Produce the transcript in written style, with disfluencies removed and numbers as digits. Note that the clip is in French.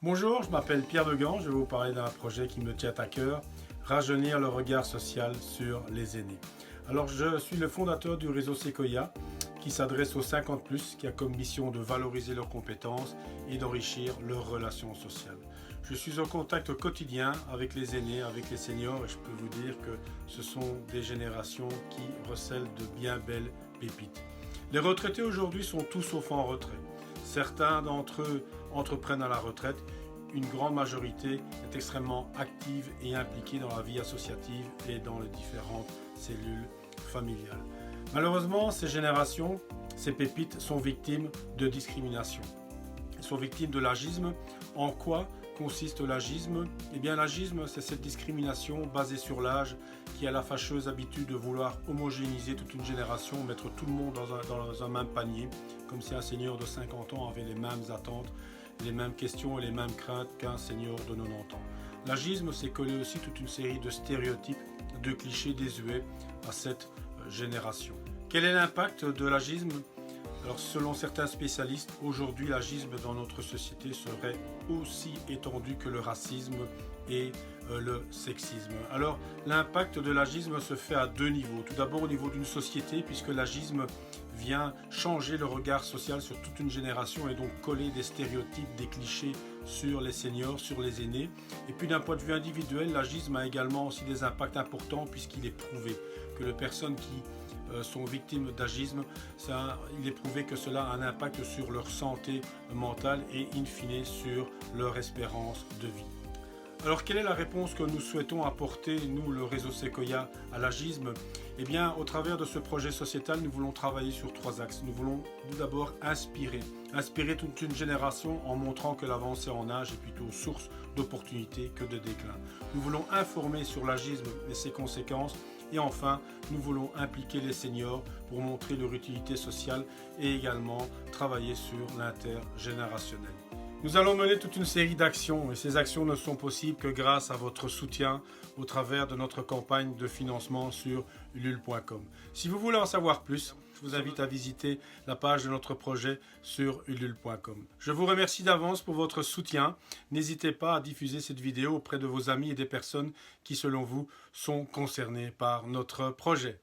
Bonjour, je m'appelle Pierre Degan, je vais vous parler d'un projet qui me tient à cœur, rajeunir le regard social sur les aînés. Alors je suis le fondateur du réseau Sequoia qui s'adresse aux 50+, qui a comme mission de valoriser leurs compétences et d'enrichir leurs relations sociales. Je suis en contact quotidien avec les aînés, avec les seniors et je peux vous dire que ce sont des générations qui recèlent de bien belles pépites. Les retraités aujourd'hui sont tous sauf en retrait. Certains d'entre eux entreprennent à la retraite. Une grande majorité est extrêmement active et impliquée dans la vie associative et dans les différentes cellules familiales. Malheureusement, ces générations, ces pépites sont victimes de discrimination. Elles sont victimes de l'agisme. En quoi consiste l'agisme? Eh bien, l'agisme, c'est cette discrimination basée sur l'âge qui a la fâcheuse habitude de vouloir homogénéiser toute une génération, mettre tout le monde dans un même panier, comme si un senior de 50 ans avait les mêmes attentes, les mêmes questions et les mêmes craintes qu'un senior de 90 ans. L'agisme, c'est coller aussi toute une série de stéréotypes, de clichés désuets à cette génération. Quel est l'impact de l'agisme? Alors, selon certains spécialistes, aujourd'hui, l'agisme dans notre société serait aussi étendu que le racisme et le sexisme. Alors, l'impact de l'agisme se fait à deux niveaux. Tout d'abord au niveau d'une société, puisque l'agisme vient changer le regard social sur toute une génération et donc coller des stéréotypes, des clichés sur les seniors, sur les aînés. Et puis d'un point de vue individuel, l'agisme a également aussi des impacts importants puisqu'il est prouvé que les personnes qui sont victimes d'agisme, il est prouvé que cela a un impact sur leur santé mentale et in fine sur leur espérance de vie. Alors quelle est la réponse que nous souhaitons apporter, nous, le réseau Sequoia, à l'agisme? Eh bien, au travers de ce projet sociétal, nous voulons travailler sur trois axes. Nous voulons tout d'abord inspirer toute une génération en montrant que l'avancée en âge est plutôt source d'opportunités que de déclin. Nous voulons informer sur l'agisme et ses conséquences. Et enfin, nous voulons impliquer les seniors pour montrer leur utilité sociale et également travailler sur l'intergénérationnel. Nous allons mener toute une série d'actions et ces actions ne sont possibles que grâce à votre soutien au travers de notre campagne de financement sur ulule.com. Si vous voulez en savoir plus, je vous invite à visiter la page de notre projet sur ulule.com. Je vous remercie d'avance pour votre soutien. N'hésitez pas à diffuser cette vidéo auprès de vos amis et des personnes qui, selon vous, sont concernées par notre projet.